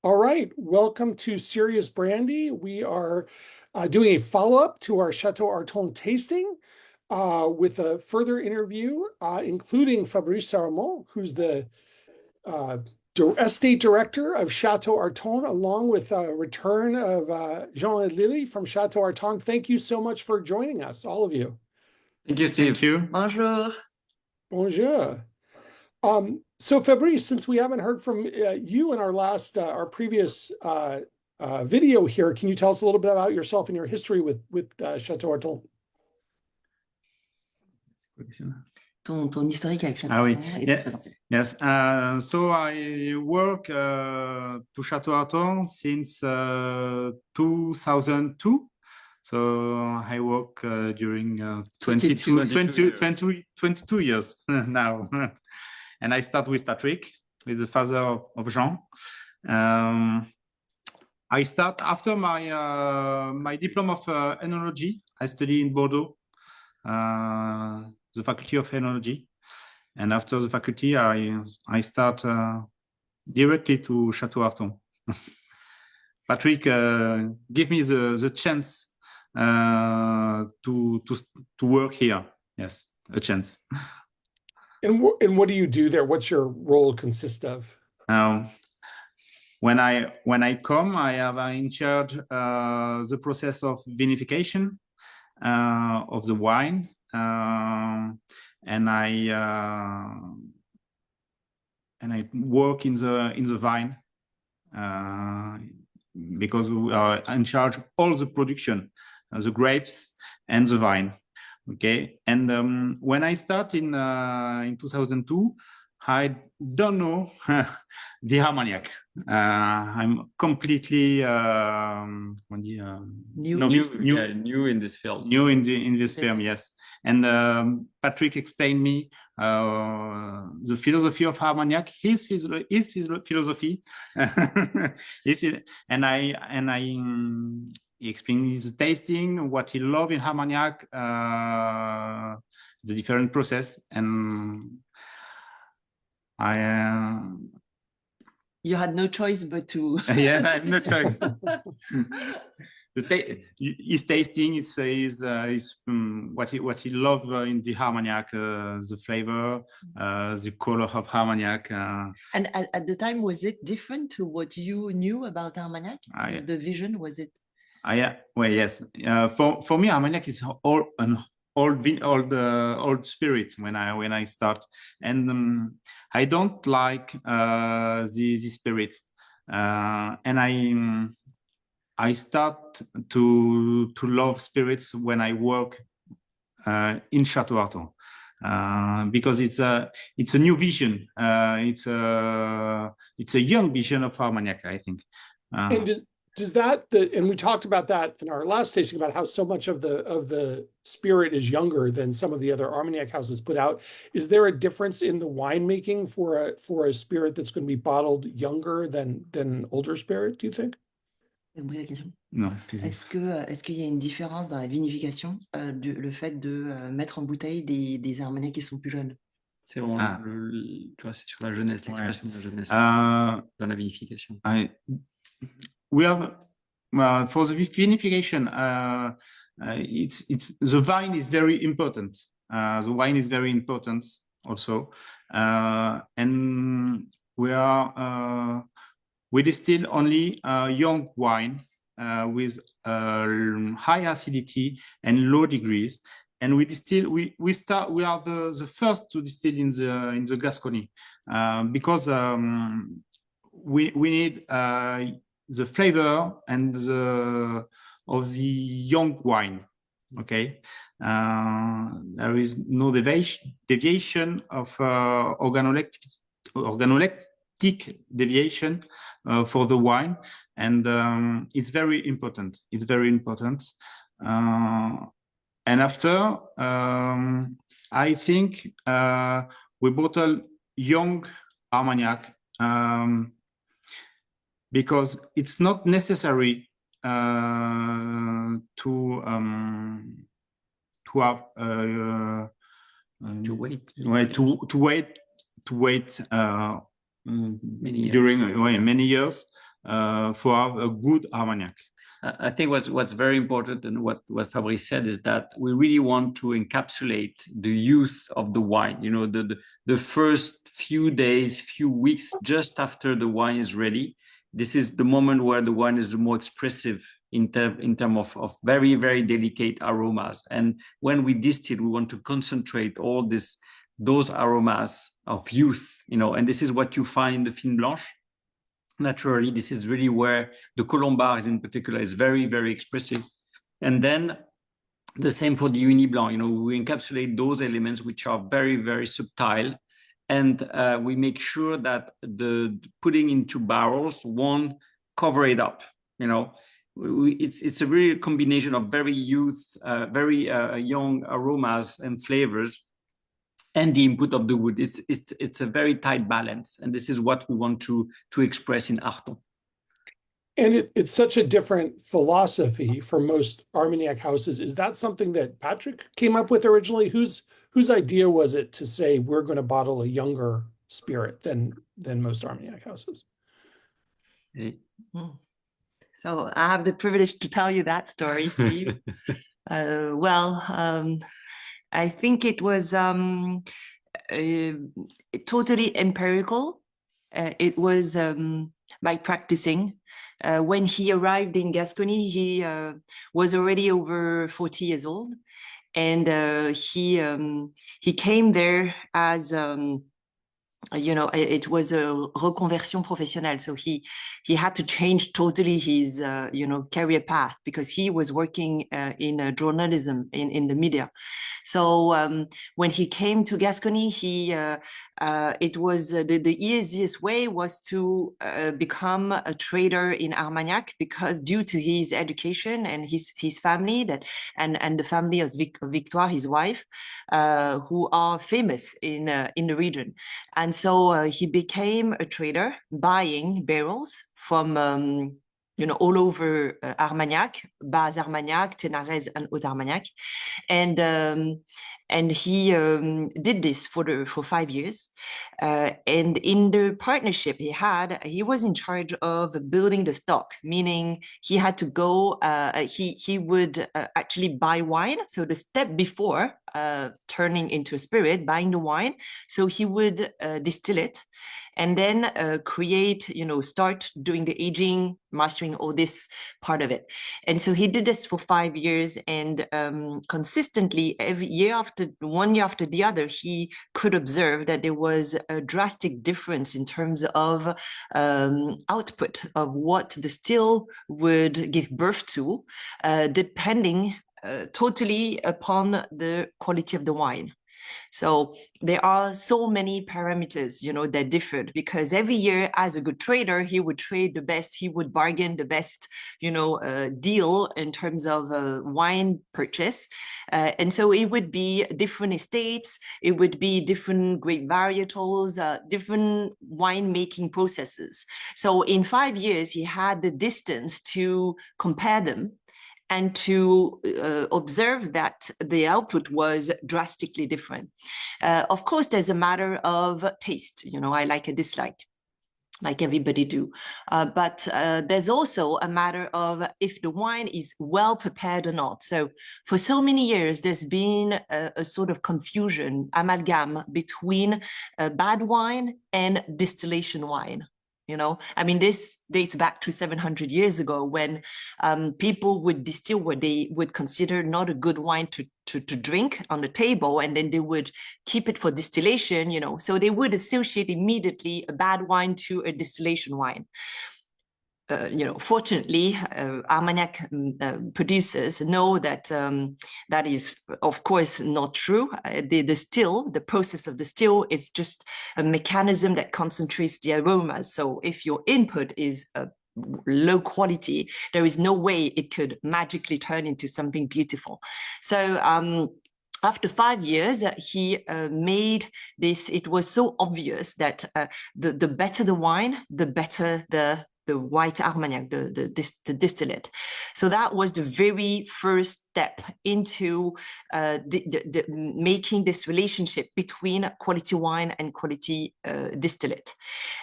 All right, welcome to Serious Brandy. We are doing a follow-up to our Chateau Arton tasting with a further interview, including Fabrice Saramon, who's the estate director of Chateau Arton, along with a return of Jean and Lily from Chateau Arton. Thank you so much for joining us, all of you. Thank you, Steve. Thank you. Bonjour. Bonjour. So Fabrice, since we haven't heard from you in our previous video here, can you tell us a little bit about yourself and your history with Chateau Arton? Ton historique avec Chateau oui. Arton et te présenter. Yes. So I work to Chateau Arton since 2002. So I work during 22 years now. And I start with Patrick, with the father of Jean. I start after my diploma of enology. I study in Bordeaux, the Faculty of Enology. And after the faculty, I start directly to Chateau Arton. Patrick gave me the chance to work here. Yes, a chance. And what do you do there? What's your role consist of? When I come, I have in charge the process of vinification of the wine, and I work in the vine because we are in charge of all the production, the grapes and the vine. Okay, and when I start in 2002, I don't know the Armagnac. I'm completely new in this field. New in this film, yes. And Patrick explained me the philosophy of Armagnac, his philosophy, and he explained me the tasting, what he loved in Armagnac, the different process, and you had no choice but to. Yeah, I have no choice. His tasting is what he loved in the Armagnac, the flavor, the color of Armagnac. And at the time, was it different to what you knew about Armagnac? The vision, was it? Well, yes. For me, Armagnac is an old spirit when I start, and I don't like the spirits, and I start to love spirits when I work in Chateau Arton, because it's a new vision. It's a young vision of Armagnac, I think. And does that and we talked about that in our last tasting about how so much of the spirit is younger than some of the other Armagnac houses put out. Is there a difference in the winemaking for a spirit that's going to be bottled younger than older spirit, do you think? Non. Est-ce qu'il y a une différence dans la vinification, le fait de mettre en bouteille des Armagnacs qui sont plus jeunes? C'est vraiment tu vois, c'est sur la jeunesse, l'expression de la jeunesse dans la vinification. We have for the vinification, it's the vine is very important. The wine is very important also, and we distill only young wine with high acidity and low degrees, and we are the first to distill in the Gascony, because we need the flavor and of the young wine. Okay, there is no deviation of organoleptic deviation for the wine, and it's very important. It's very important. And after, I think we bottle young Armagnac because it's not necessary to have to wait many years. for a good Armagnac. I think what's very important and what Fabrice said is that we really want to encapsulate the youth of the wine. You know, the first few days, few weeks just after the wine is ready. This is the moment where the wine is the more expressive in terms of very, very delicate aromas. And when we distill, we want to concentrate all those aromas of youth, you know, and this is what you find in the Fine Blanche. Naturally, this is really where the Colombard in particular is very, very expressive. And then the same for the Uni Blanc, you know, we encapsulate those elements which are very, very subtle. And we make sure that the putting into barrels won't cover it up, you know. It's a real combination of very very young aromas and flavors and the input of the wood. It's a very tight balance, and this is what we want to express in Arton. And it's such a different philosophy for most Armagnac houses. Is that something that Patrick came up with originally? Whose idea was it to say we're going to bottle a younger spirit than most Armagnac houses? So I have the privilege to tell you that story, Steve. I think it was totally empirical. It was by practicing. When he arrived in Gascony, he was already over 40 years old, and he came there as you know, it was a reconversion professionnelle. So he had to change totally his, you know, career path because he was working in journalism in the media. So when he came to Gascony, it was the easiest way was to become a trader in Armagnac, because due to his education and his family and the family of Victoire, his wife, who are famous in the region. And so he became a trader, buying barrels from, you know, all over Armagnac, Bas Armagnac, Ténarèze, and Haute Armagnac. And he did this for 5 years. And in the partnership he was in charge of building the stock, meaning he had to go, he would actually buy wine. So the step before turning into a spirit, buying the wine. So he would distill it and then create, you know, start doing the aging, mastering all this part of it. And so he did this for 5 years, and consistently every year one year after the other, he could observe that there was a drastic difference in terms of output of what the still would give birth to, depending totally upon the quality of the wine. So there are so many parameters, you know, that differed, because every year as a good trader, he would trade the best, he would bargain the best, you know, deal in terms of wine purchase. And so it would be different estates, it would be different grape varietals, different winemaking processes. So in 5 years, he had the distance to compare them and to observe that the output was drastically different. Of course, there's a matter of taste. You know, I like a dislike, like everybody do. But there's also a matter of if the wine is well prepared or not. So for so many years, there's been a sort of confusion, amalgam between bad wine and distillation wine. You know, I mean, this dates back to 700 years ago when people would distill what they would consider not a good wine to drink on the table, and then they would keep it for distillation, you know. So they would associate immediately a bad wine to a distillation wine. You know, fortunately, Armagnac producers know that that is, of course, not true. The process of the still is just a mechanism that concentrates the aromas. So if your input is low quality, there is no way it could magically turn into something beautiful. So after 5 years, he made this. It was so obvious that the better the wine, the better the white Armagnac, the distillate. So that was the very first step into making this relationship between quality wine and quality distillate.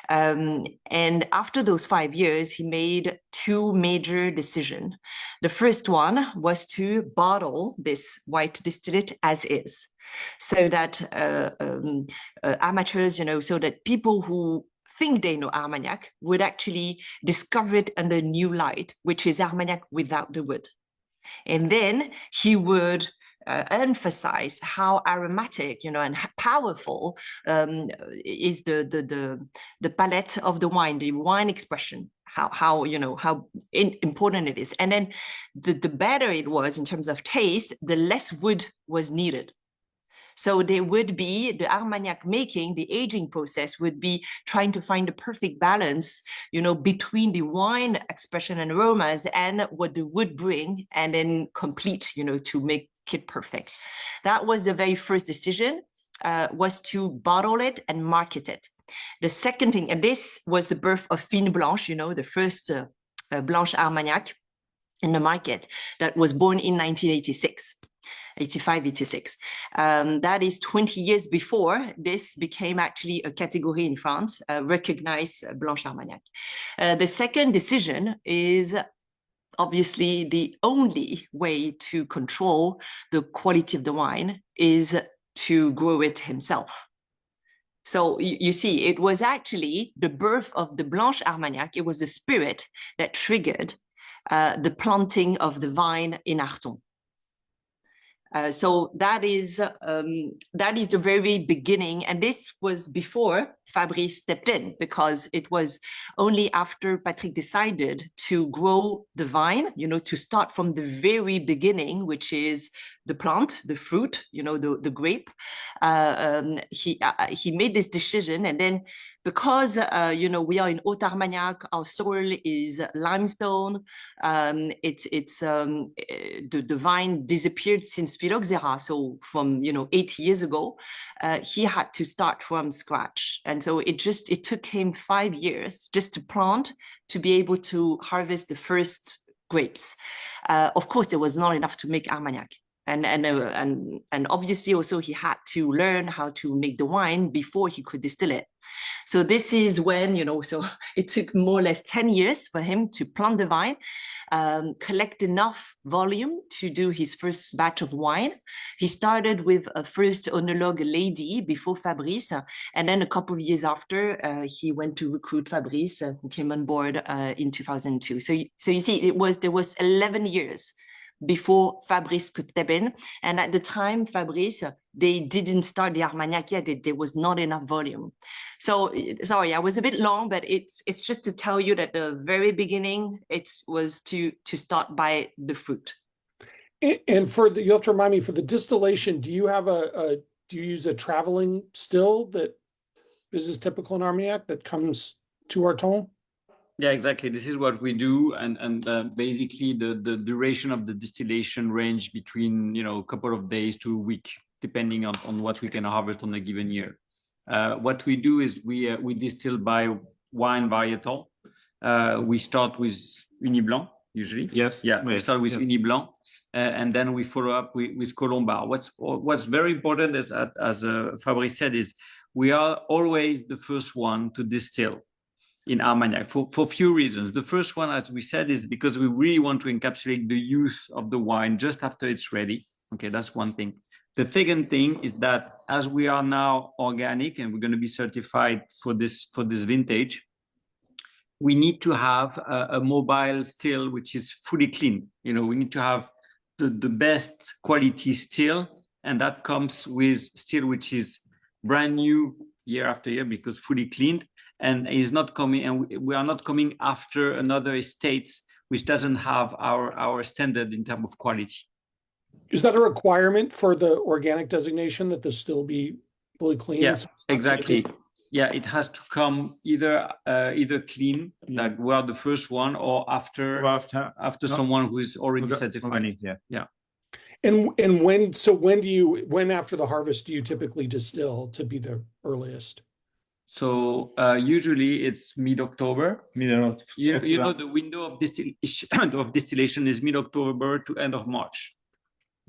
And after those 5 years, he made 2 major decisions. The first one was to bottle this white distillate as is, so that amateurs, so that people who think they know Armagnac would actually discover it under new light, which is Armagnac without the wood. And then he would emphasize how aromatic, and powerful is the palette of the wine expression, how important it is. And then the better it was in terms of taste, the less wood was needed. So there would be the Armagnac making, the aging process would be trying to find the perfect balance, between the wine expression and aromas and what the wood bring, and then complete, to make it perfect. That was the very first decision, was to bottle it and market it. The second thing, and this was the birth of Fine Blanche, the first Blanche Armagnac in the market, that was born in 1986. 85, 86. That is 20 years before this became actually a category in France, recognized Blanche Armagnac. The second decision is obviously the only way to control the quality of the wine is to grow it himself. So you see, it was actually the birth of the Blanche Armagnac. It was the spirit that triggered the planting of the vine in Arton. So that is the very beginning, and this was before Fabrice stepped in, because it was only after Patrick decided to grow the vine, to start from the very beginning, which is the plant, the fruit, the grape. He made this decision, and then because we are in Haute Armagnac, our soil is limestone. The vine disappeared since phylloxera, so from 80 years ago, he had to start from scratch, and so it took him 5 years just to plant, to be able to harvest the first grapes. Of course, there was not enough to make Armagnac. And obviously also he had to learn how to make the wine before he could distill it. So this is when, so it took more or less 10 years for him to plant the vine, collect enough volume to do his first batch of wine. He started with a first oenologue lady before Fabrice, and then a couple of years after, he went to recruit Fabrice, who came on board in 2002. So you see, there was 11 years before Fabrice could step in. And at the time, Fabrice, they didn't start the Armagnac yet. There was not enough volume. So sorry, I was a bit long, but it's just to tell you that the very beginning, it was to start by the fruit. And you have to remind me, for the distillation, do you have do you use a traveling still that is typical in Armagnac that comes to Arton? Yeah, exactly. This is what we do, and basically the duration of the distillation range between a couple of days to a week, depending on what we can harvest on a given year. What we do is we distill by wine varietal. We start with Uni Blanc usually. Yes. Yeah. We start with Uni Blanc, and then we follow up with Colombard. What's very important is that, as Fabrice said, is we are always the first one to distill in Armagnac for few reasons. The first one, as we said, is because we really want to encapsulate the youth of the wine just after it's ready. Okay, that's one thing. The second thing is that as we are now organic and we're going to be certified for this vintage, we need to have a mobile still which is fully clean. We need to have the best quality still, and that comes with still which is brand new year after year, because fully cleaned. And is not coming, and we are not coming after another estate which doesn't have our standard in terms of quality. Is that a requirement for the organic designation, that this still be fully clean? Yeah, exactly. Yeah, it has to come either clean, like we are the first one, or after someone who is already certified. Yeah. And when after the harvest do you typically distill to be the earliest? So usually it's mid-October. Middle of You know, October. the window of distillation is mid-October to end of March,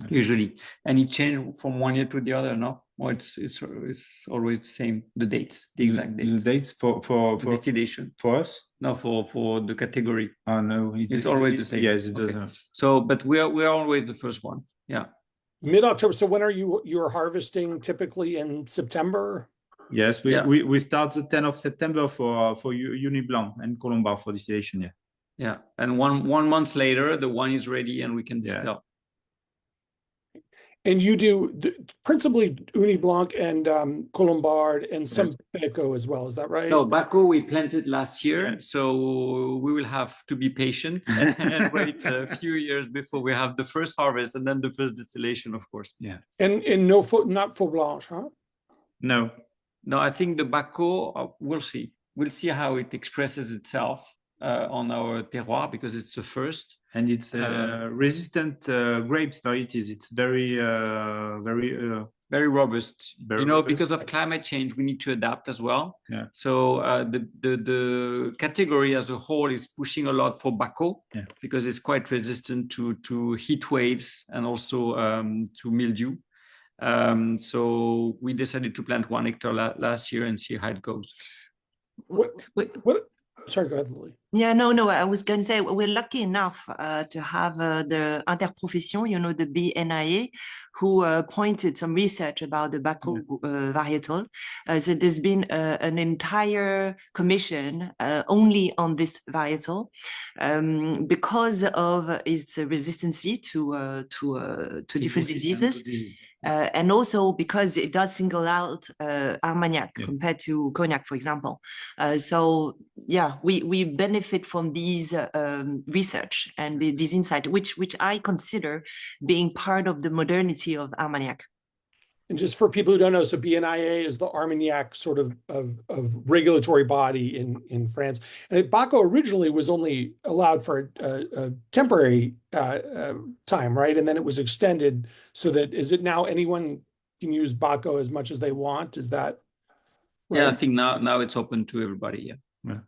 usually, and it changed from one year to the other. No, well, it's always the same. The dates, the exact dates. The dates for Distillation. for us. No, for the category. Oh no, It's always the same. Yes, it Okay. does. So, but we are always the first one. Yeah. Mid-October. So when are you're harvesting typically in September? Yes, Yeah. we start the 10th of September for Uni Blanc and Colombar for distillation. Yeah. Yeah. And one month later, the wine is ready and we can Yeah. distill. And you do principally Uni Blanc and Colombard and some Beco as well. Is that right? No, Baco we planted last year, Yeah. so we will have to be patient and wait a few years before we have the first harvest and then the first distillation, of course. Yeah. And not Faux Blanche, huh? No. No, I think the Baco, we'll see. We'll see how it expresses itself on our terroir because it's the first. And it's resistant grapes varieties. It's very very robust. Very you know, robust. because of climate change, we need to adapt as well. Yeah. So the category as a whole is pushing a lot for Baco because it's quite resistant to heat waves and also to mildew. So we decided to plant 1 hectare last year and see how it goes. What? Sorry, go ahead, Lily. Yeah, no, I was going to say we're lucky enough to have the Interprofession, you know, the BNIA, who pointed some research about the Baco varietal. So there's been an entire commission only on this varietal because of its resistance to different diseases. And also because it does single out Armagnac compared to Cognac, for example. So yeah, we benefit from these research and these insight, which I consider being part of the modernity of Armagnac. And just for people who don't know, so BNIA is the Armagnac sort of regulatory body in France. And Baco originally was only allowed for a temporary time, right? And then it was extended so that, is it now anyone can use Baco as much as they want? Is that right? Yeah, I think now it's open to everybody.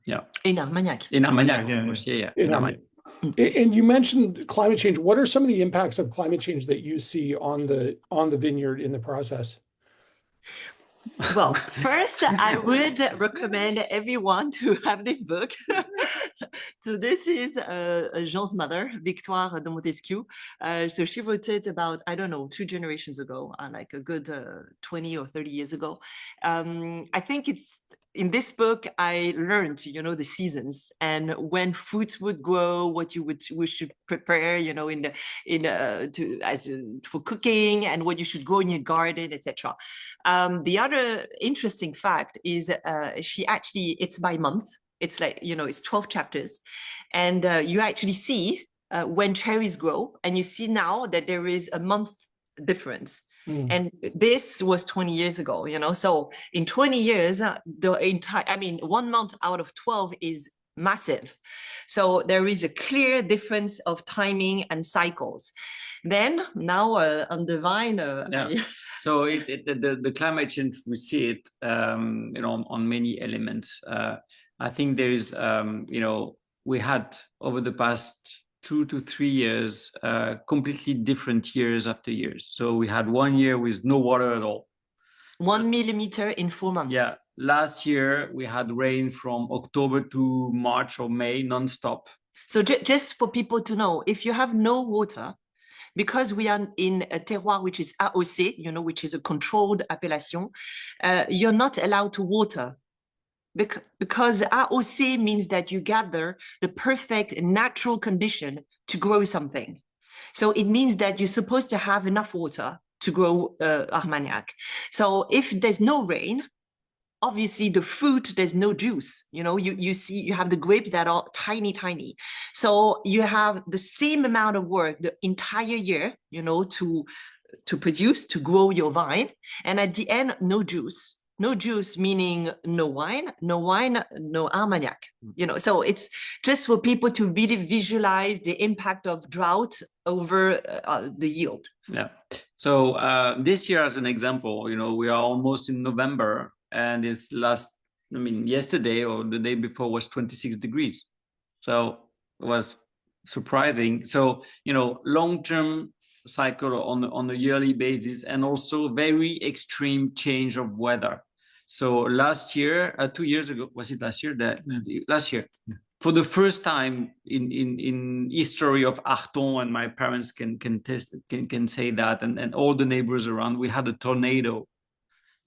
Yeah. In Armagnac. In Armagnac, of course. Yeah. In Armagnac. And you mentioned climate change. What are some of the impacts of climate change that you see on the vineyard in the process? Well, first, I would recommend everyone to have this book. So this is Jean's mother, Victoire de Montesquieu. So she wrote it about, I don't know, 2 generations ago, like a good 20 or 30 years ago. I think it's in this book, I learned, you know, the seasons and when fruits would grow, what we should prepare, you know, for cooking and what you should grow in your garden, etc. The other interesting fact is it's by month. It's like, you know, it's 12 chapters, and you actually see when cherries grow, and you see now that there is a month difference. And this was 20 years ago, you know, so in 20 years, the entire, 1 month out of 12 is massive. So there is a clear difference of timing and cycles. Then now on the vine. So the climate change, we see it, you know, on many elements. I think there is, you know, we had over the past 2 to 3 years, completely different years after years. So we had 1 year with no water at all. 1 millimeter in 4 months. Yeah. Last year, we had rain from October to March or May, nonstop. So just for people to know, if you have no water, because we are in a terroir which is AOC, you know, which is a controlled appellation, you're not allowed to water. Because AOC means that you gather the perfect natural condition to grow something. So it means that you're supposed to have enough water to grow Armagnac. So if there's no rain, obviously the fruit, there's no juice. You know, you see, you have the grapes that are tiny. So you have the same amount of work the entire year, you know, to produce, to grow your vine. And at the end, no juice. No juice, meaning no wine, no Armagnac. You know, so it's just for people to really visualize the impact of drought over the yield. Yeah. So this year, as an example, you know, we are almost in November, and it's last I mean, yesterday or the day before was 26 degrees. So it was surprising. So, you know, long-term cycle on a yearly basis, and also very extreme change of weather. So last year, 2 years ago, was it last year? Last year, for the first time in history of Arton, and my parents can say that, and all the neighbors around, we had a tornado,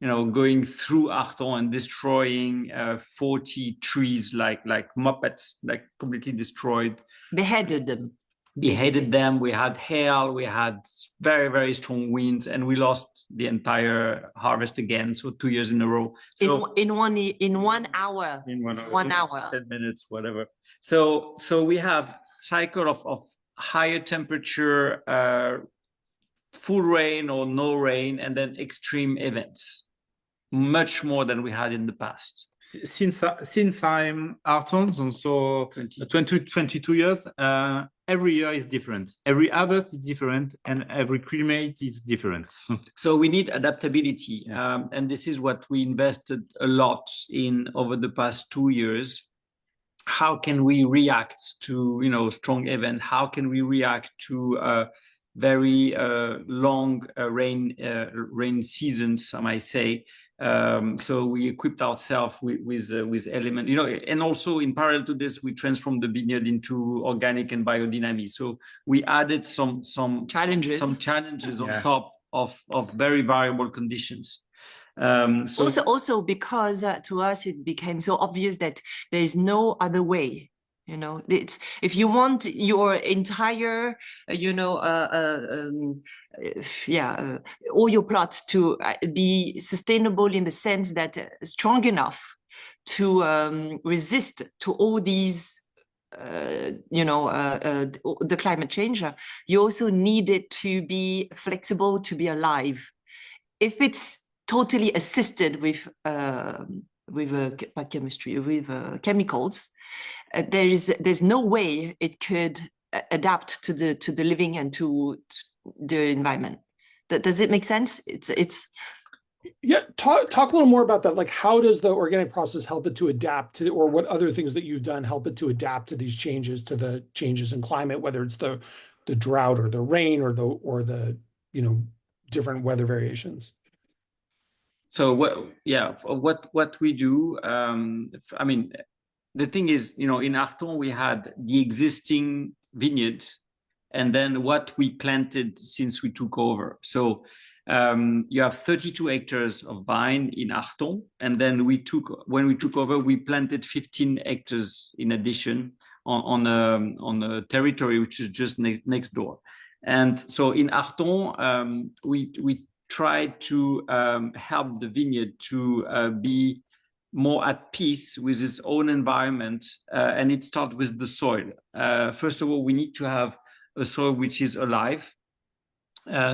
you know, going through Arton and destroying 40 trees like muppets, like completely destroyed. Beheaded them. Beheaded them. We had hail, we had very, very strong winds, and we lost the entire harvest again. So 2 years in a row. So In 1 hour. in 1 hour, 1 hour. 10 minutes, whatever. So we have cycle of higher temperature, full rain or no rain, and then extreme events, much more than we had in the past. Since I'm Arton, so 22 years, every year is different. Every harvest is different, and every climate is different. So we need adaptability, and this is what we invested a lot in over the past 2 years. How can we react to, you know, strong event? How can we react to very long rain seasons, I might say? So we equipped ourselves with element, you know, and also in parallel to this, we transformed the vineyard into organic and biodynamic. So we added some challenges on top of very variable conditions. So Also because to us it became so obvious that there is no other way. You know, it's if you want your entire, all your plots to be sustainable in the sense that strong enough to resist to all these, the climate change, you also need it to be flexible, to be alive. If it's totally assisted with chemistry, with chemicals, there's no way it could adapt to the living and to the environment. Does it make sense? It's Yeah, talk a little more about that. Like, how does the organic process help it to adapt to, or what other things that you've done help it to adapt to these changes, to the changes in climate, whether it's the drought or the rain or the different weather variations? So what we do, I mean, the thing is, you know, in Arton we had the existing vineyard, and then what we planted since we took over. So you have 32 hectares of vine in Arton, and then when we took over, we planted 15 hectares in addition on a territory which is just next door. And so in Arton, we tried to help the vineyard to be more at peace with its own environment, and it starts with the soil. First of all, we need to have a soil which is alive,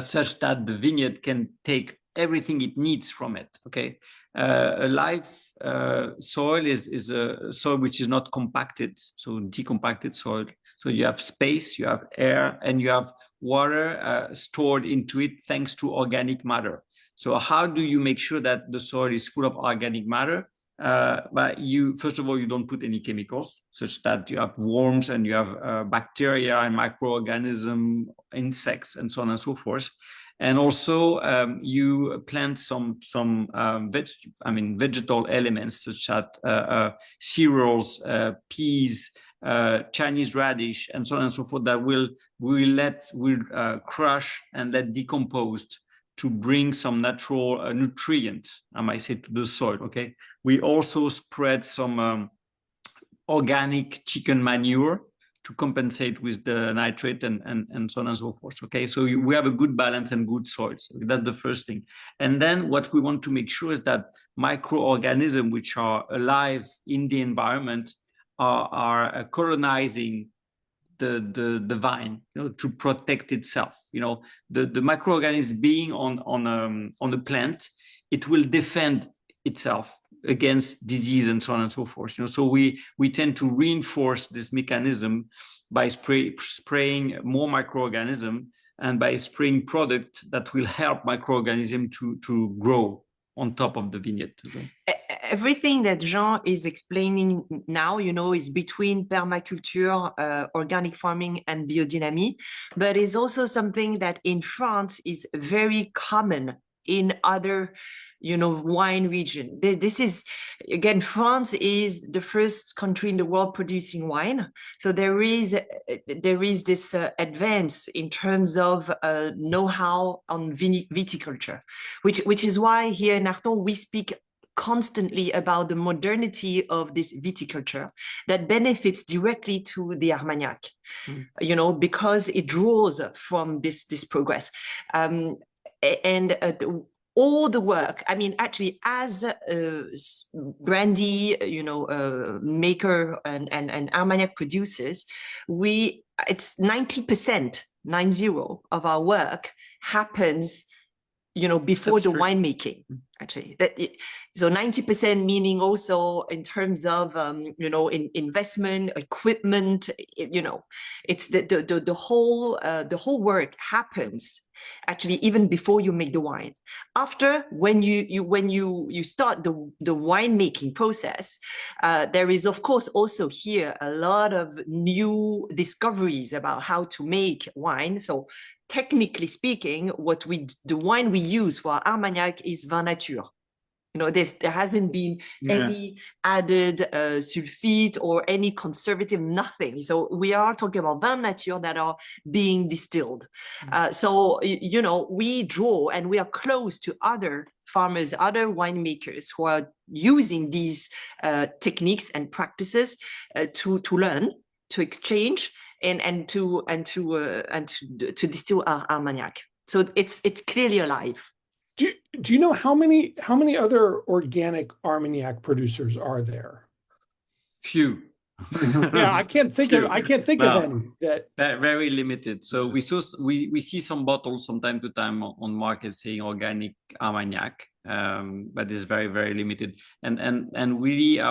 such that the vineyard can take everything it needs from it. Okay, a live soil is a soil which is not compacted, so decompacted soil. So you have space, you have air, and you have water stored into it thanks to organic matter. So how do you make sure that the soil is full of organic matter? But first of all, you don't put any chemicals, such that you have worms and you have bacteria and microorganisms, insects, and so on and so forth. And also you plant some vegetal elements, such as cereals, peas, Chinese radish, and so on and so forth, that will crush and let decomposed to bring some natural nutrient, I might say, to the soil. Okay, we also spread some organic chicken manure to compensate with the nitrate and so on and so forth. Okay, so we have a good balance and good soils. That's the first thing. And then what we want to make sure is that microorganisms which are alive in the environment are colonizing the vine, you know, to protect itself. You know, the microorganism being on the plant, it will defend itself against disease and so on and so forth. You know, so we tend to reinforce this mechanism by spraying more microorganism and by spraying product that will help microorganism to grow on top of the vineyard. everything that Jean is explaining now, you know, is between permaculture, organic farming, and biodynamic, but is also something that in France is very common in other, you know, wine region. This is, again, France is the first country in the world producing wine. So there is this advance in terms of know-how on viticulture, which is why here in Arton we speak constantly about the modernity of this viticulture that benefits directly to the Armagnac, you know, because it draws from this progress. And all the work, I mean, actually, as brandy, you know, maker and Armagnac producers, it's 90%, 90 of our work happens, you know, before the winemaking, actually. So 90% meaning also in terms of, you know, investment, equipment, you know, it's the whole work happens actually even before you make the wine. After, when you start the winemaking process, there is of course also here a lot of new discoveries about how to make wine. So technically speaking, the wine we use for Armagnac is vin nature. You know, there hasn't been any added sulfite or any conservative, nothing. So we are talking about vin nature that are being distilled. So, you know, we draw and we are close to other farmers, other winemakers who are using these techniques and practices to learn, to exchange, and to distill our Armagnac. So it's clearly alive. Do you know how many other organic Armagnac producers are there? Few. Yeah, I can't think of any that very limited. So we see some bottles from time to time on market saying organic Armagnac, but it's very, very limited. And really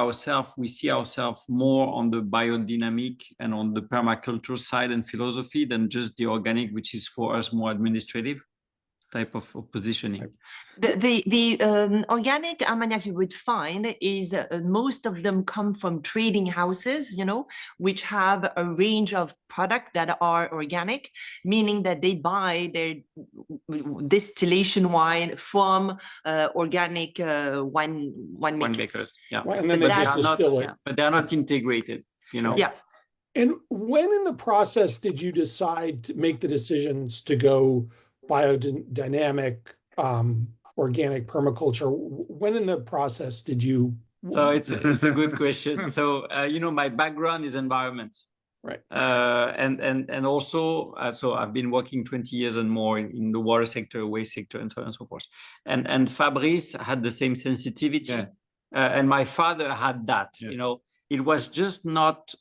we see ourselves more on the biodynamic and on the permaculture side and philosophy than just the organic, which is for us more administrative type of positioning. The organic Armagnac you would find is most of them come from trading houses, you know, which have a range of products that are organic, meaning that they buy their distillation wine from organic winemakers. Yeah, and then they just distill it. Yeah. But they're not integrated, you know. Yeah. And when in the process did you decide to make the decisions to go biodynamic, organic permaculture? When in the process did you? So it's a good question. So you know, my background is environment, right? And also, so I've been working 20 years and more in the water sector, waste sector, and so on and so forth. And Fabrice had the same sensitivity, and my father had that. Yes. You know, it was just not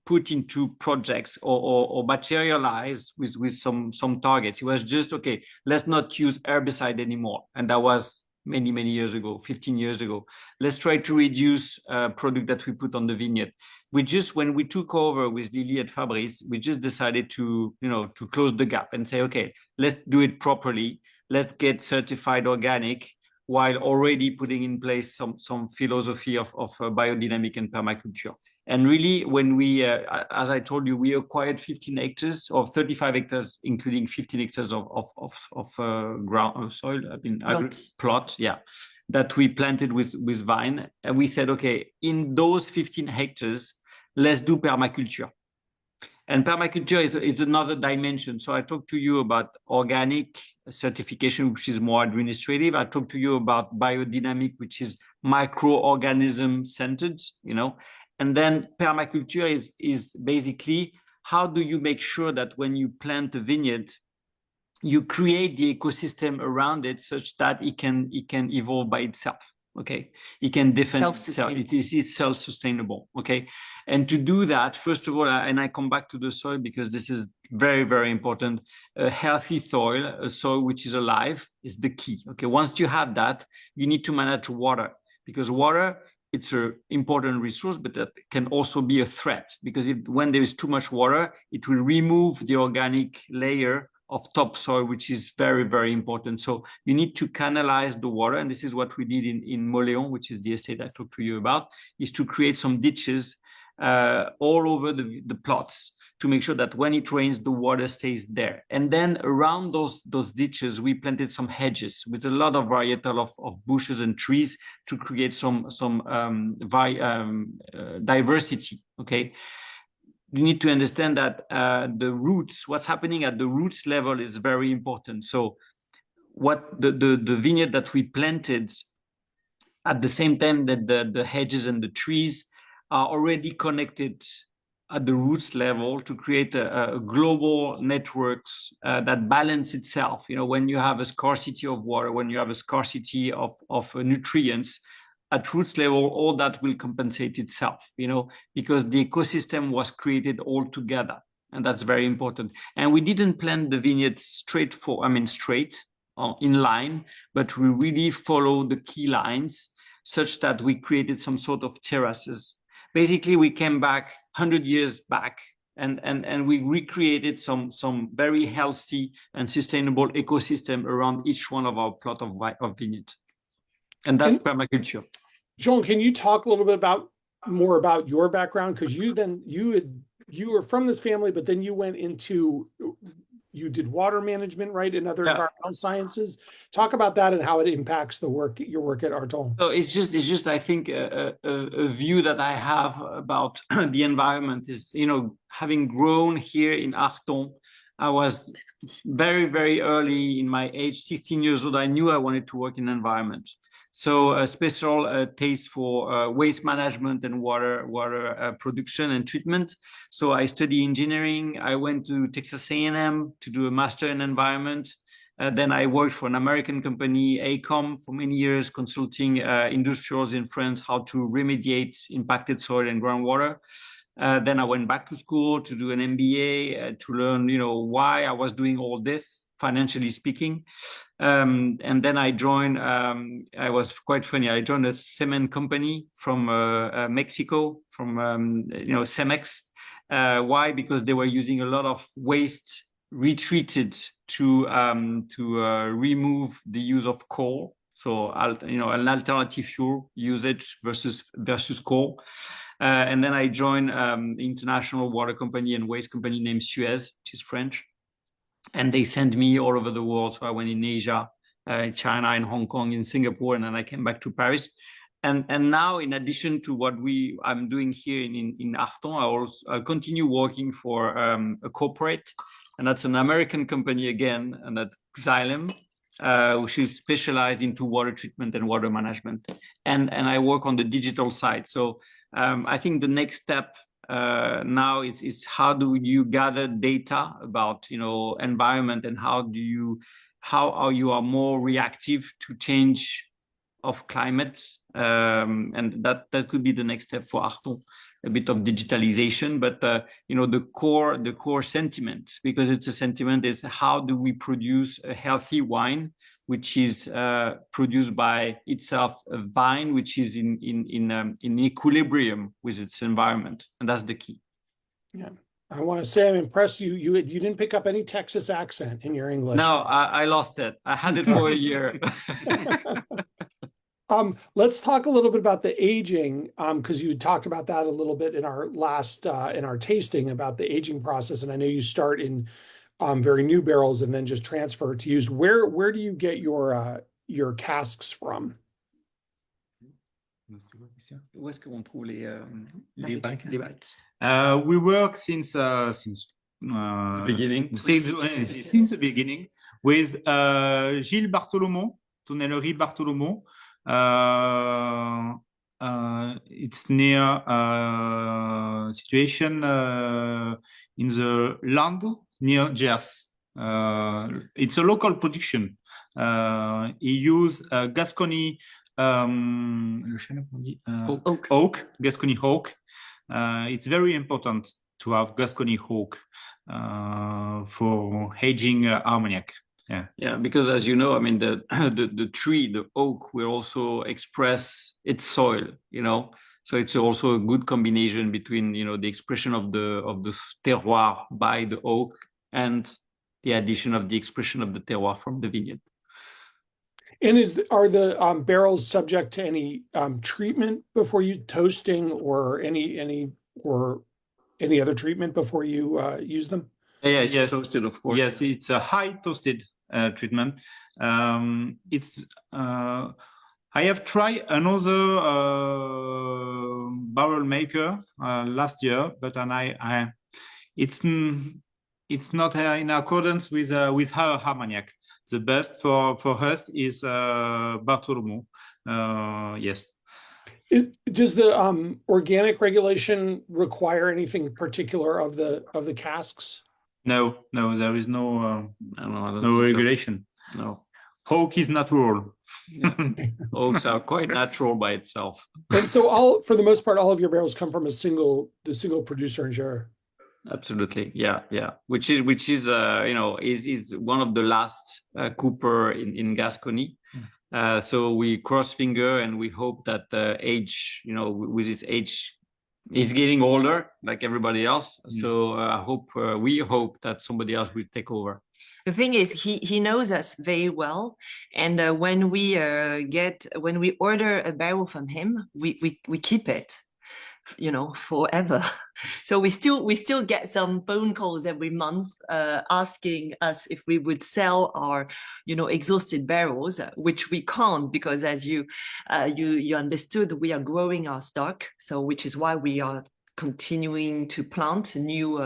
put into projects or materialized with some targets. It was just, okay, let's not use herbicide anymore. And that was many years ago, 15 years ago. Let's try to reduce product that we put on the vineyard. When we took over with Lily at Fabrice, we just decided to close the gap and say, okay, let's do it properly. Let's get certified organic, while already putting in place some philosophy of biodynamic and permaculture. And really, when we, as I told you, we acquired 15 hectares of 35 hectares, including 15 hectares of ground soil, plot, yeah, that we planted with vine. And we said, okay, in those 15 hectares, let's do permaculture. And permaculture is another dimension. So I talked to you about organic certification, which is more administrative. I talked to you about biodynamic, which is microorganism centered, you know. And then permaculture is basically, how do you make sure that when you plant a vineyard, you create the ecosystem around it such that it can evolve by itself. Okay, it can defend itself. It is self-sustainable. Okay, and to do that, first of all, and I come back to the soil because this is very, very important. A healthy soil, a soil which is alive, is the key. Okay, once you have that, you need to manage water, because water, it's an important resource, but that can also be a threat, because when there is too much water, it will remove the organic layer of topsoil, which is very, very important. So you need to canalize the water. And this is what we did in Moléon, which is the estate I talked to you about, is to create some ditches all over the plots to make sure that when it rains, the water stays there. And then around those ditches, we planted some hedges with a lot of varietal of bushes and trees to create some diversity, okay? You need to understand that the roots, what's happening at the roots level is very important. So what the vineyard that we planted at the same time that the hedges and the trees are already connected at the roots level to create a global networks that balance itself. You know, when you have a scarcity of water, when you have a scarcity of nutrients, at roots level, all that will compensate itself, you know, because the ecosystem was created all together. And that's very important. And we didn't plant the vineyard straight in line, but we really followed the key lines such that we created some sort of terraces. Basically, we came back 100 years back and we recreated some very healthy and sustainable ecosystem around each one of our plot of vineyard. And that's permaculture. Jean, can you talk a little bit more about your background? Because you were from this family, but then you went into, you did water management, right, and other environmental sciences. Talk about that and how it impacts your work at Arton. So it's just I think a view that I have about the environment is, you know, having grown here in Arton, I was very, very early in my age, 16 years old, I knew I wanted to work in environment. So a special taste for waste management and water production and treatment. So I studied engineering. I went to Texas A&M to do a master in environment. Then I worked for an American company, AECOM, for many years, consulting industrials in France how to remediate impacted soil and groundwater. Then I went back to school to do an MBA to learn, you know, why I was doing all this, financially speaking. And then I joined, I was quite funny, I joined a cement company from Mexico, from, you know, Cemex. Why? Because they were using a lot of waste retreated to remove the use of coal. So, you know, an alternative fuel usage versus coal. And then I joined international water company and waste company named Suez, which is French. And they sent me all over the world. So I went in Asia, China, in Hong Kong, in Singapore, and then I came back to Paris. And now, in addition to what I'm doing here in Arton, I continue working for a corporate, and that's an American company again, and that's Xylem, which is specialized into water treatment and water management. And I work on the digital side. So I think the next step now is how do you gather data about, you know, environment, and how you are more reactive to change of climate, and that could be the next step for Arton, a bit of digitalization. But you know, the core sentiment, because it's a sentiment, is how do we produce a healthy wine, which is produced by itself, a vine which is in equilibrium with its environment, and that's the key. Yeah, I want to say I'm impressed. You didn't pick up any Texas accent in your English. No, I lost it. I had it for a year. Let's talk a little bit about the aging, because you talked about that a little bit in our last in our tasting about the aging process, and I know you start in very new barrels and then just transfer to used. Where do you get your casks from? Où est-ce qu'on trouve Les barriques? les barriques? We work since Beginning. Since the beginning with Gilles Bartholomon, Tonnellerie Bartholomon. It's near situation in the land near Gers. It's a local production. He use Gascony oak, Gascony oak. It's very important to have Gascony oak for aging Armagnac. Yeah, because as you know, I mean, the tree, the oak, will also express its soil, you know. So it's also a good combination between, you know, the expression of the terroir by the oak and the addition of the expression of the terroir from the vineyard. And are the barrels subject to any treatment before you toasting or any other treatment before you use them? Yeah, it's Yes. toasted, of course. Yes, it's a high toasted treatment. I have tried another barrel maker last year, but it's not in accordance with her Armagnac. The best for us is Bartholomew. Yes. Does the organic regulation require anything particular of the casks? No, there is no I don't think no so. regulation. No. Oak is natural. Yeah. Oaks are quite natural by itself. And so for the most part, all of your barrels come from the single producer in Jura. Absolutely, yeah. Which is is one of the last cooper in Gascony. So we cross finger and we hope that age, with its age, is getting older like everybody else. So we hope that somebody else will take over. The thing is, he knows us very well, and when we order a barrel from him, we keep it, forever. So we still get some phone calls every month asking us if we would sell our exhausted barrels, which we can't, because as you understood, we are growing our stock, so which is why we are continuing to plant new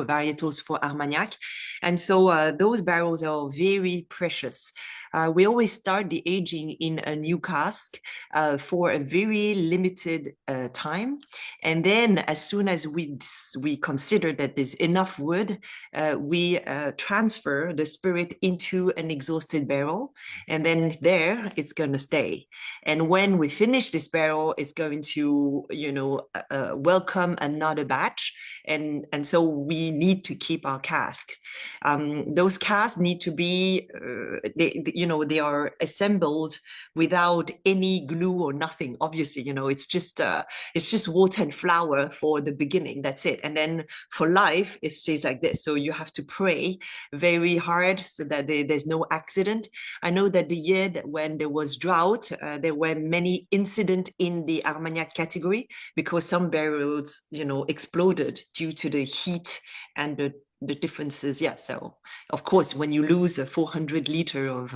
varietals for Armagnac. And so those barrels are very precious. We always start the aging in a new cask for a very limited time. And then as soon as we consider that there's enough wood, we transfer the spirit into an exhausted barrel. And then there it's going to stay. And when we finish this barrel, it's going to, welcome another batch. And so we need to keep our casks. Those casks need to be, they are assembled without any glue or nothing. Obviously, it's just water and flour for the beginning. That's it. And then for life, it stays like this. So you have to pray very hard so that there's no accident. I know that the year when there was drought, there were many incidents in the Armagnac category because some barrels, exploded due to the heat and the differences. Yeah. So of course, when you lose a 400 liter of,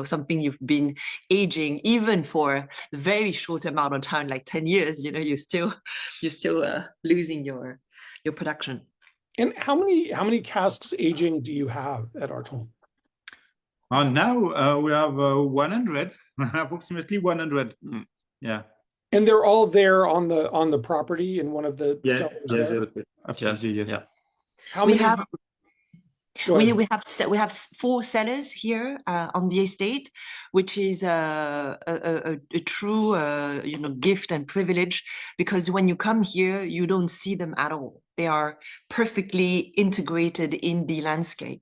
something you've been aging, even for a very short amount of time, like 10 years, you're still losing your production. And how many casks aging do you have at Arton? Now we have 100, approximately 100. Yeah. And they're all there on the property in one of the cellars there? Absolutely, yes. Yeah. How many? We have 4 cellars here on the estate, which is a true gift and privilege, because when you come here, you don't see them at all. They are perfectly integrated in the landscape,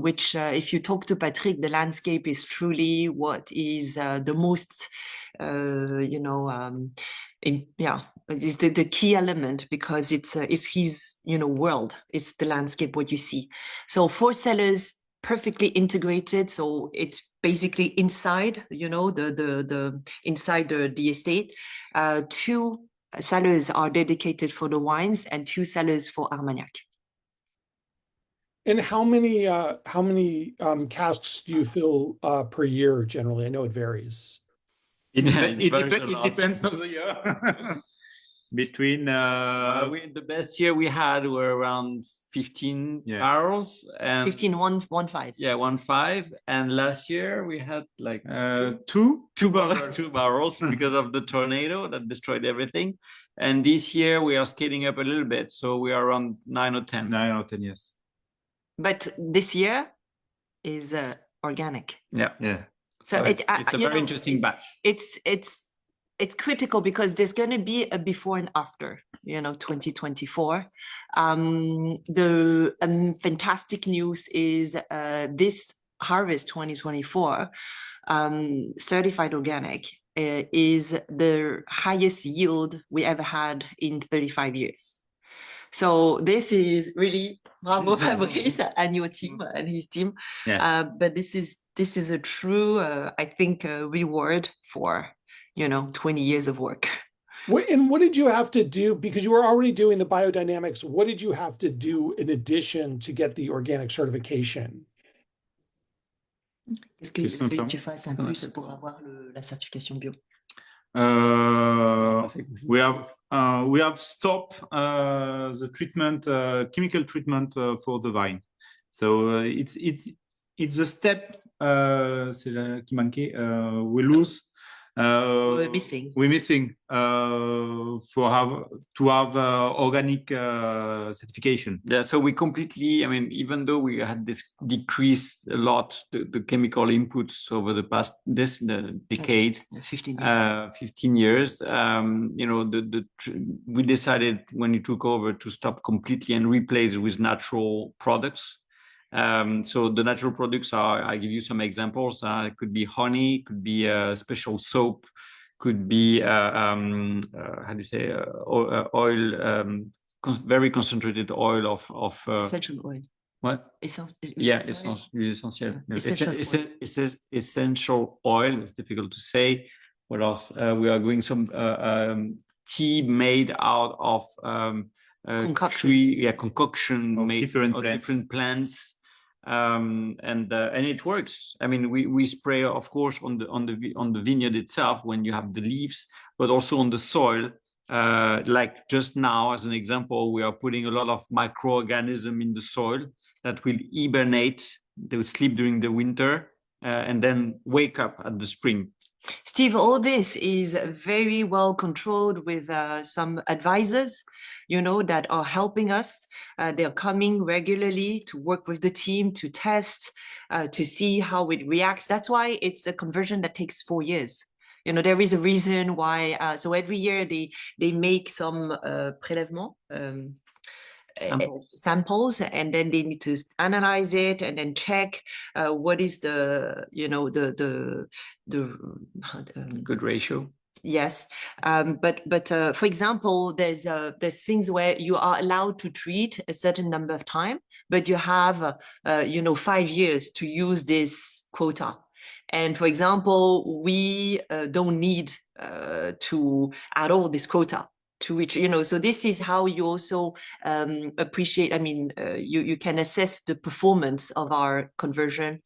which if you talk to Patrick, the landscape is truly what is the most, is the key element, because it's his world. It's the landscape, what you see. So 4 cellars perfectly integrated, so it's basically inside the inside the estate. 2 cellars are dedicated for the wines and 2 cellars for Armagnac. And how many casks do you fill per year generally? I know it varies. It depends on the year. Between the best year we had were around 15 barrels, and 15. Yeah, 15. And last year we had like two barrels because of the tornado that destroyed everything. And this year we are skating up a little bit, so we are around 9 or 10. 9 or 10, yes. But this year is organic. Yeah. So it's a very interesting batch. It's critical because there's going to be a before and after, 2024. The fantastic news is this harvest 2024, certified organic, is the highest yield we ever had in 35 years. So this is really bravo Fabrice and your team and his team. Yeah. But this is a true, I think, reward for 20 years of work. What did you have to do, because you were already doing the biodynamics, what did you have to do in addition to get the organic certification? Est-ce que Question tu fermée. fasses en plus pour avoir la certification bio? We have stopped the treatment, chemical treatment for the vine. So it's a step c'est là qui manquait. We lose. We're missing. We're missing to have organic certification. Yeah, so we completely, I mean, even though we had this decreased a lot the chemical inputs over the past decade, 15 years. 15 years, we decided when we took over to stop completely and replace it with natural products. So the natural products are, I give you some examples. It could be honey, could be a special soap, could be how do you say oil, very concentrated oil of Essential oil. what? Yeah, essential. Essential Oil. It's difficult to say. What else? We are doing some tea made out of concoction. Concoction Of made different of plants. different plants. And it works. I mean, we spray, of course, on the vineyard itself when you have the leaves, but also on the soil. Like just now, as an example, we are putting a lot of microorganism in the soil that will hibernate. They will sleep during the winter and then wake up at the spring. Steve, all this is very well controlled with some advisors, that are helping us. They're coming regularly to work with the team, to test, to see how it reacts. That's why it's a conversion that takes 4 years. There is a reason why. So every year they make some prélèvement, samples, and then they need to analyze it and then check what is the good ratio. Yes, but for example, there's things where you are allowed to treat a certain number of time, but you have 5 years to use this quota. And for example, we don't need to at all this quota to which, so this is how you also appreciate, I mean, you can assess the performance of our conversion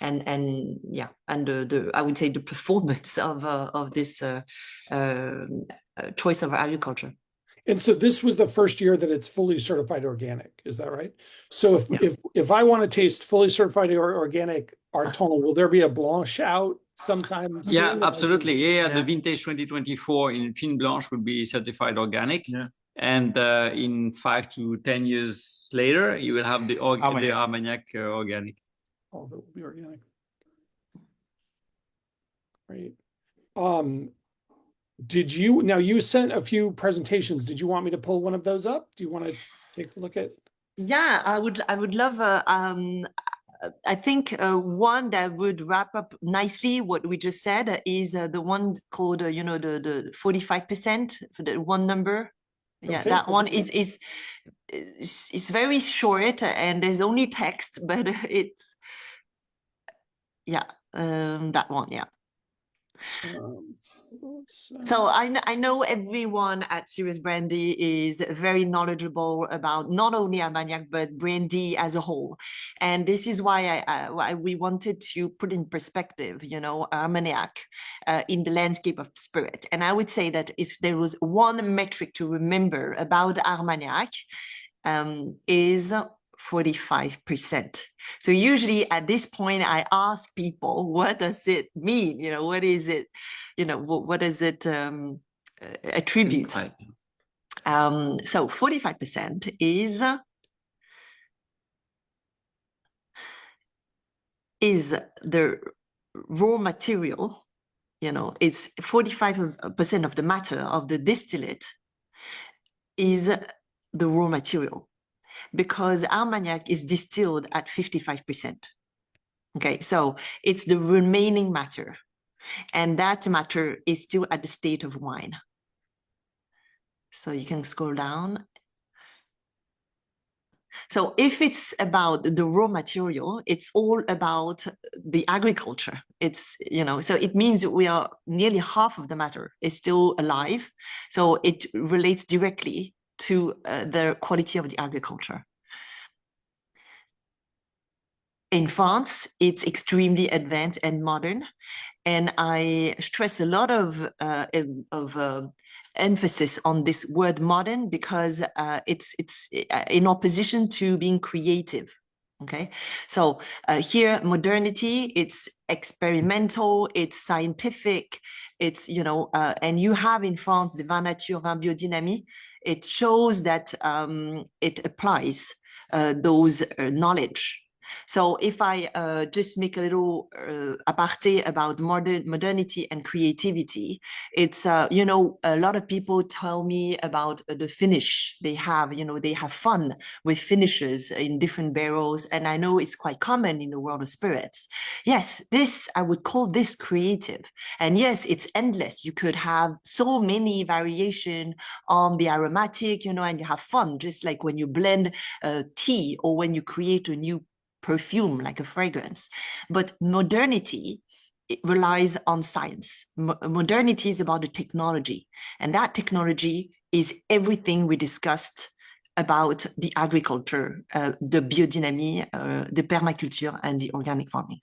and the I would say the performance of this choice of agriculture. And so this was the first year that it's fully certified organic, is that right? So if I want to taste fully certified organic Arton, will there be a blanche out sometime soon? Yeah, absolutely. Yeah, the vintage 2024 in Fine Blanche will be certified organic. Yeah. And in 5 to 10 years later, you will have the Armagnac organic. All of it will be organic. Great. Now you sent a few presentations. Did you want me to pull one of those up? Do you want to take a look at? Yeah, I would love I think one that would wrap up nicely what we just said is the one called the 45% for the one number. Yeah, Okay. that one is very short and there's only text, but it's that one, yeah. So I know everyone at Serious Brandy is very knowledgeable about not only Armagnac but brandy as a whole, and this is why we wanted to put in perspective, Armagnac in the landscape of spirit. And I would say that if there was one metric to remember about Armagnac, is 45%. So usually at this point, I ask people, what does it mean? What is it? What does it attribute? So 45% is the raw material. It's 45% of the matter of the distillate is the raw material, because Armagnac is distilled at 55%. Okay, so it's the remaining matter, and that matter is still at the state of wine. So you can scroll down. So if it's about the raw material, it's all about the agriculture. It's, so it means we are nearly half of the matter is still alive. So it relates directly to the quality of the agriculture. In France, it's extremely advanced and modern. And I stress a lot of emphasis on this word modern because it's in opposition to being creative. Okay, so here modernity, it's experimental, it's scientific, it's and you have in France the Vin Nature, Vin Biodynamie. It shows that it applies those knowledge. So if I just make a little aparté about modernity and creativity, it's, a lot of people tell me about the finish they have, they have fun with finishes in different barrels. And I know it's quite common in the world of spirits. Yes, I would call this creative. And yes, it's endless. You could have so many variation on the aromatic, and you have fun, just like when you blend tea or when you create a new perfume, like a fragrance. But modernity, it relies on science. Modernity is about the technology. And that technology is everything we discussed about the agriculture, the biodynamie, the permaculture, and the organic farming.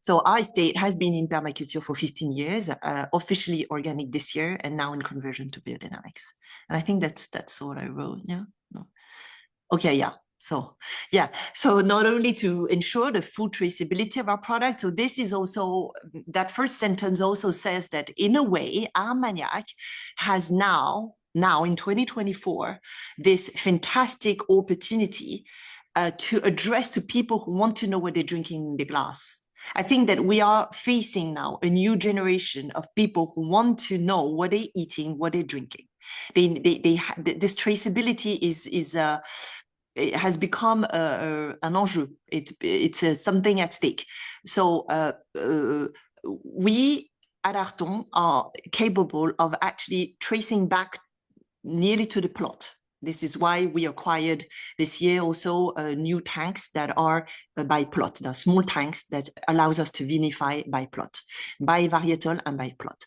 So our estate has been in permaculture for 15 years, officially organic this year, and now in conversion to biodynamics. And I think that's what I wrote, yeah? No. Okay, yeah. So not only to ensure the food traceability of our product, so this is also, that first sentence also says that in a way, Armagnac has now in 2024, this fantastic opportunity to address to people who want to know what they're drinking in the glass. I think that we are facing now a new generation of people who want to know what they're eating, what they're drinking. This traceability it has become an enjeu. It's something at stake. So we at Arton are capable of actually tracing back nearly to the plot. This is why we acquired this year also new tanks that are by plot. They're small tanks that allows us to vinify by plot, by varietal and by plot.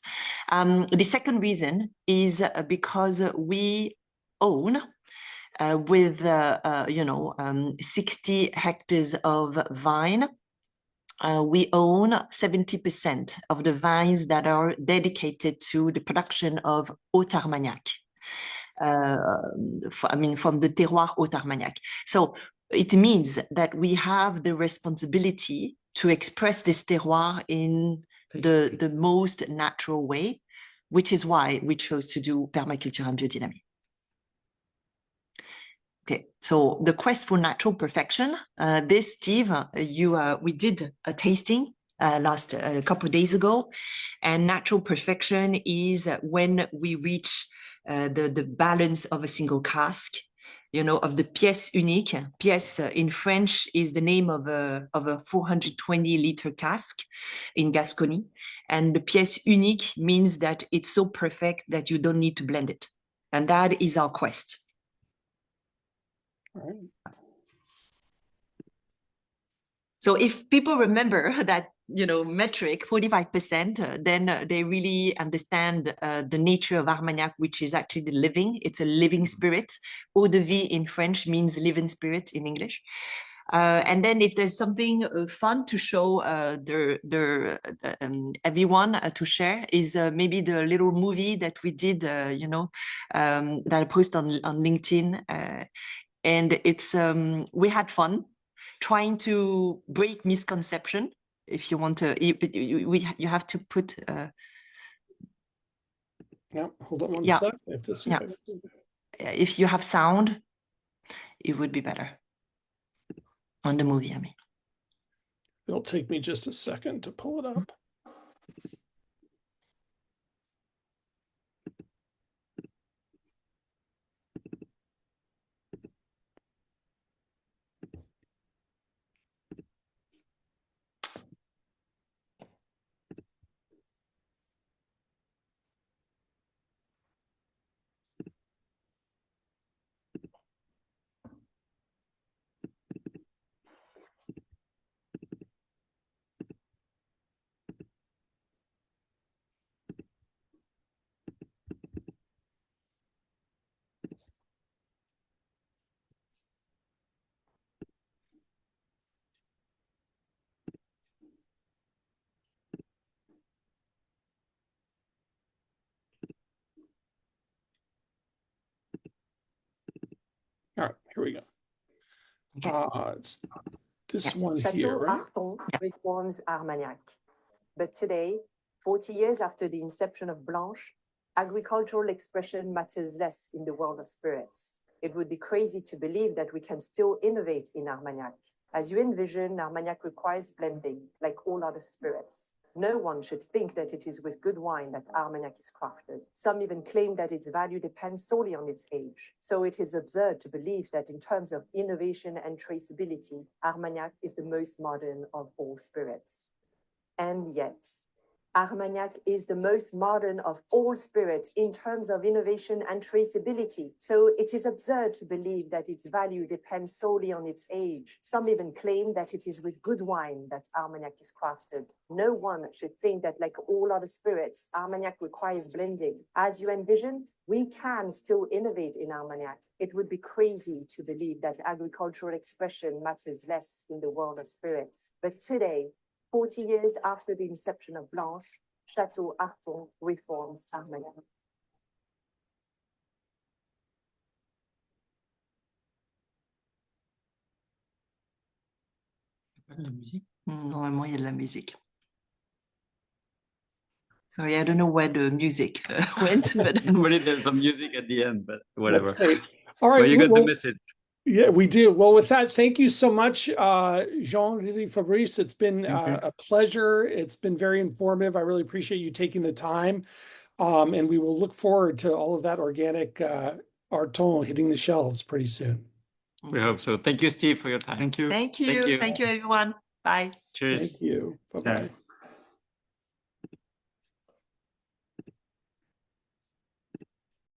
The second reason is because we own with 60 hectares of vine. We own 70% of the vines that are dedicated to the production of Haute Armagnac. From the terroir Haute Armagnac. So it means that we have the responsibility to express this terroir in the most natural way, which is why we chose to do permaculture and biodynamie. Okay, so the quest for natural perfection. This, Steve, we did a tasting a couple of days ago, and natural perfection is when we reach the balance of a single cask, of the pièce unique. Pièce in French is the name of a 420-liter cask in Gascony, and the pièce unique means that it's so perfect that you don't need to blend it, and that is our quest. All right. So if people remember that, metric 45%, then they really understand the nature of Armagnac, which is actually the living. It's a living spirit. Eau de vie in French means living spirit in English. And then if there's something fun to show everyone to share is maybe the little movie that we did, that I post on LinkedIn. And it's we had fun trying to break misconception. If you want to, you have to put. Yeah, hold on one Yeah. sec. I have to see if you have sound, it would be better on the movie. I mean, it'll take me just a second to pull it up. here we go. It's this Yeah. one Chateau here, right? Arton reforms Armagnac. But today, 40 years after the inception of Blanche, agricultural expression matters less in the world of spirits. It would be crazy to believe that we can still innovate in Armagnac. As you envision, Armagnac requires blending, like all other spirits. No one should think that it is with good wine that Armagnac is crafted. Some even claim that its value depends solely on its age. So it is absurd to believe that in terms of innovation and traceability, Armagnac is the most modern of all spirits. And yet, Armagnac is the most modern of all spirits in terms of innovation and traceability. So it is absurd to believe that its value depends solely on its age. Some even claim that it is with good wine that Armagnac is crafted. No one should think that, like all other spirits, Armagnac requires blending. As you envision, we can still innovate in Armagnac. It would be crazy to believe that agricultural expression matters less in the world of spirits. But today, 40 years after the inception of Blanche, Chateau Arton reforms Armagnac. Normalement, il y a de la musique. Sorry, I don't know where the music went, but Normally there's some music at the end, but whatever. That's great. All right. But you got well, the message. Yeah, we do. Well, with that, thank you so much, Jean-Louis Fabrice. It's been a pleasure. It's been very informative. I really appreciate you taking the time. And we will look forward to all of that organic Arton hitting the shelves pretty soon. We hope so. Thank you, Steve, for your time. Thank you. thank you, everyone. Bye. Cheers. Thank you. Bye-bye. Ciao.